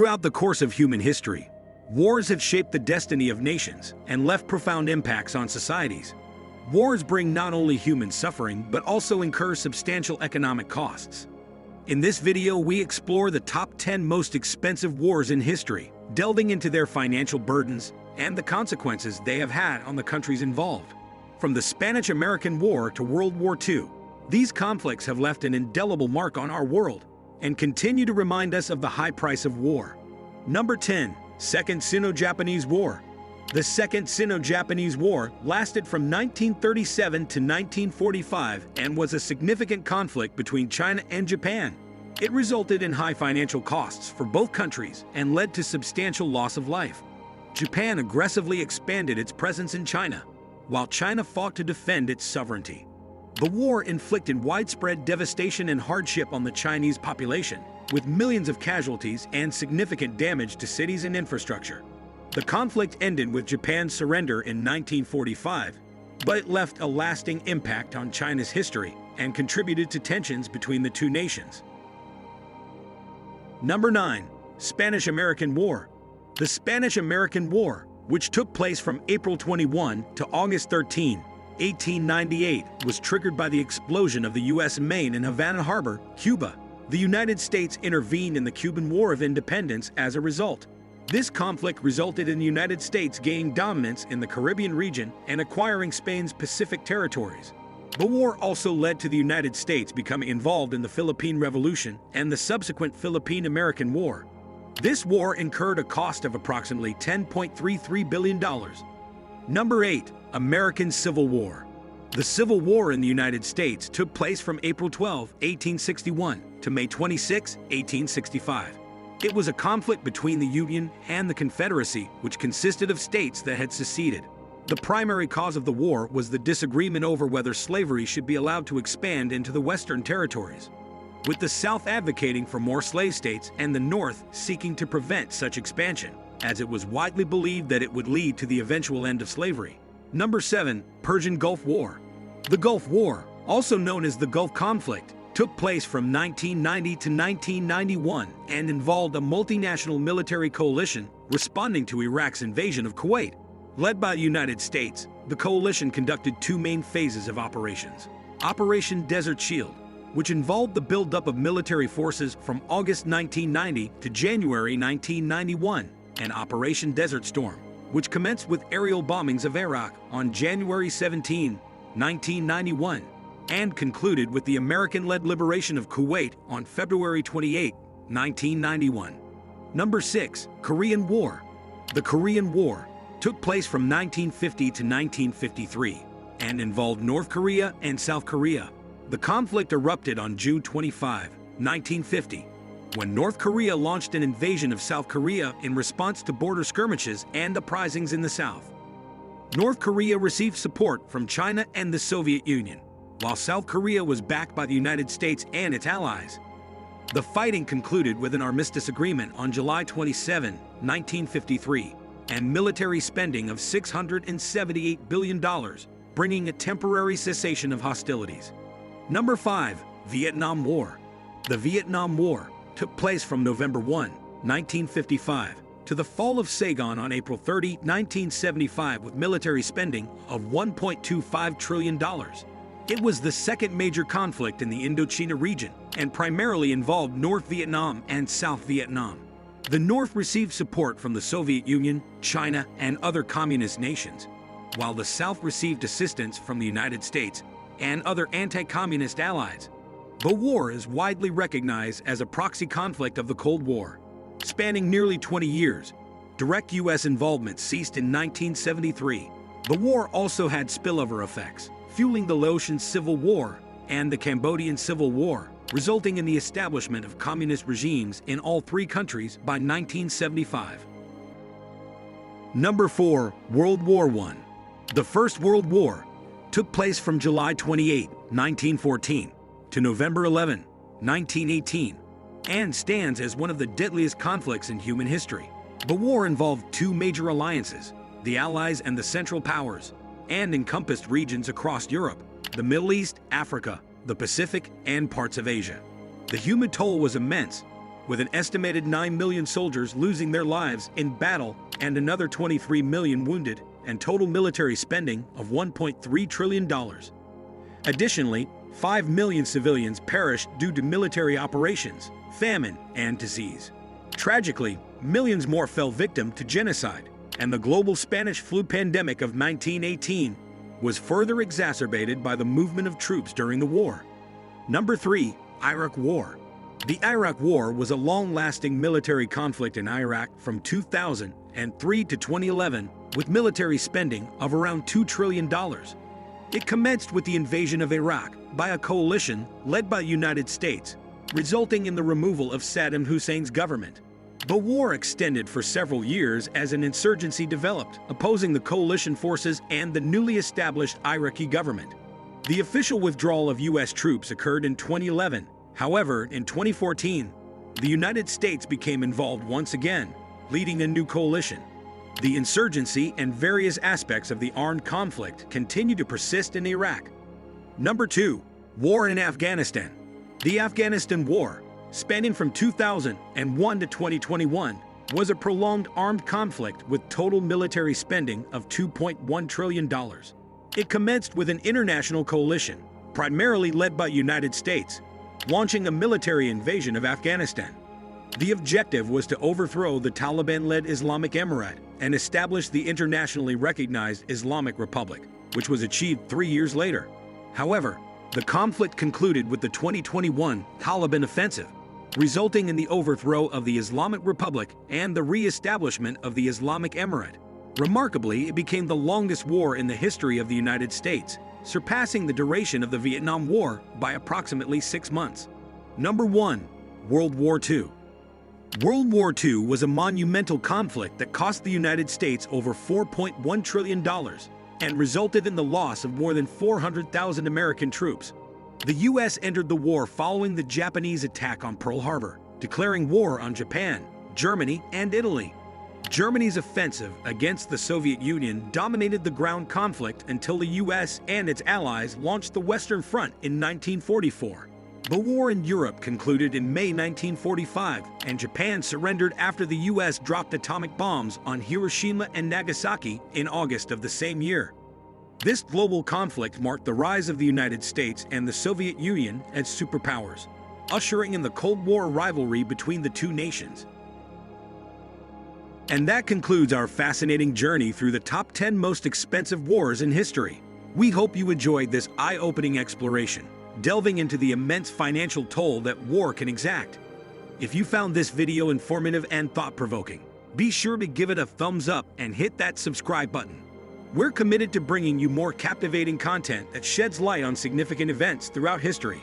Throughout the course of human history, wars have shaped the destiny of nations and left profound impacts on societies. Wars bring not only human suffering but also incur substantial economic costs. In this video, we explore the top 10 most expensive wars in history, delving into their financial burdens and the consequences they have had on the countries involved. From the Spanish-American War to World War II, these conflicts have left an indelible mark on our world and continue to remind us of the high price of war. Number 10. Second Sino-Japanese War. The Second Sino-Japanese War lasted from 1937 to 1945 and was a significant conflict between China and Japan. It resulted in high financial costs for both countries and led to substantial loss of life. Japan aggressively expanded its presence in China, while China fought to defend its sovereignty. The war inflicted widespread devastation and hardship on the Chinese population, with millions of casualties and significant damage to cities and infrastructure. The conflict ended with Japan's surrender in 1945, but it left a lasting impact on China's history and contributed to tensions between the two nations. Number 9. Spanish-American War. The Spanish-American War, which took place from April 21 to August 13, 1898, was triggered by the explosion of the U.S. Maine in Havana Harbor, Cuba. The United States intervened in the Cuban War of Independence as a result. This conflict resulted in the United States gaining dominance in the Caribbean region and acquiring Spain's Pacific territories. The war also led to the United States becoming involved in the Philippine Revolution and the subsequent Philippine-American War. This war incurred a cost of approximately $10.33 billion. Number 8. American Civil War. The Civil War in the United States took place from April 12, 1861 to May 26, 1865. It was a conflict between the Union and the Confederacy, which consisted of states that had seceded. The primary cause of the war was the disagreement over whether slavery should be allowed to expand into the Western territories, with the South advocating for more slave states and the North seeking to prevent such expansion, as it was widely believed that it would lead to the eventual end of slavery. Number 7. Persian Gulf War. The Gulf War, also known as the Gulf Conflict, took place from 1990 to 1991 and involved a multinational military coalition responding to Iraq's invasion of Kuwait. Led by the United States, the coalition conducted two main phases of operations. Operation Desert Shield, which involved the buildup of military forces from August 1990 to January 1991, and Operation Desert Storm, which commenced with aerial bombings of Iraq on January 17, 1991, and concluded with the American-led liberation of Kuwait on February 28, 1991. Number 6. Korean War. The Korean War took place from 1950 to 1953 and involved North Korea and South Korea. The conflict erupted on June 25, 1950, when North Korea launched an invasion of South Korea in response to border skirmishes and uprisings in the South. North Korea received support from China and the Soviet Union, while South Korea was backed by the United States and its allies. The fighting concluded with an armistice agreement on July 27, 1953, and military spending of $678 billion, bringing a temporary cessation of hostilities. Number 5. Vietnam War. The Vietnam War took place from November 1, 1955, to the fall of Saigon on April 30, 1975, with military spending of $1.25 trillion. It was the second major conflict in the Indochina region and primarily involved North Vietnam and South Vietnam. The North received support from the Soviet Union, China, and other communist nations, while the South received assistance from the United States and other anti-communist allies. The war is widely recognized as a proxy conflict of the Cold War. Spanning nearly 20 years, direct U.S. involvement ceased in 1973. The war also had spillover effects, fueling the Laotian Civil War and the Cambodian Civil War, resulting in the establishment of communist regimes in all three countries by 1975. Number 4. World War I. The First World War took place from July 28, 1914 to November 11, 1918, and stands as one of the deadliest conflicts in human history. The war involved two major alliances, the Allies and the Central Powers, and encompassed regions across Europe, the Middle East, Africa, the Pacific, and parts of Asia. The human toll was immense, with an estimated 9 million soldiers losing their lives in battle and another 23 million wounded, and total military spending of $1.3 trillion. Additionally, 5 million civilians perished due to military operations, famine, and disease. Tragically, millions more fell victim to genocide, and the global Spanish flu pandemic of 1918 was further exacerbated by the movement of troops during the war. Number 3. Iraq War. The Iraq War was a long-lasting military conflict in Iraq from 2003 to 2011, with military spending of around $2 trillion. It commenced with the invasion of Iraq by a coalition led by the United States, resulting in the removal of Saddam Hussein's government. The war extended for several years as an insurgency developed, opposing the coalition forces and the newly established Iraqi government. The official withdrawal of U.S. troops occurred in 2011. However, in 2014, the United States became involved once again, leading a new coalition. The insurgency and various aspects of the armed conflict continue to persist in Iraq. Number 2. War in Afghanistan. The Afghanistan War, spanning from 2001 to 2021, was a prolonged armed conflict with total military spending of $2.1 trillion. It commenced with an international coalition, primarily led by the United States, launching a military invasion of Afghanistan. The objective was to overthrow the Taliban-led Islamic Emirate and establish the internationally recognized Islamic Republic, which was achieved 3 years later. However, the conflict concluded with the 2021 Taliban offensive, resulting in the overthrow of the Islamic Republic and the re-establishment of the Islamic Emirate. Remarkably, it became the longest war in the history of the United States, surpassing the duration of the Vietnam War by approximately 6 months. Number 1. World War II. World War II was a monumental conflict that cost the United States over $4.1 trillion and resulted in the loss of more than 400,000 American troops. The U.S. entered the war following the Japanese attack on Pearl Harbor, declaring war on Japan, Germany, and Italy. Germany's offensive against the Soviet Union dominated the ground conflict until the U.S. and its allies launched the Western Front in 1944. The war in Europe concluded in May 1945, and Japan surrendered after the U.S. dropped atomic bombs on Hiroshima and Nagasaki in August of the same year. This global conflict marked the rise of the United States and the Soviet Union as superpowers, ushering in the Cold War rivalry between the two nations. And that concludes our fascinating journey through the top 10 most expensive wars in history. We hope you enjoyed this eye-opening exploration, delving into the immense financial toll that war can exact. If you found this video informative and thought-provoking, be sure to give it a thumbs up and hit that subscribe button. We're committed to bringing you more captivating content that sheds light on significant events throughout history.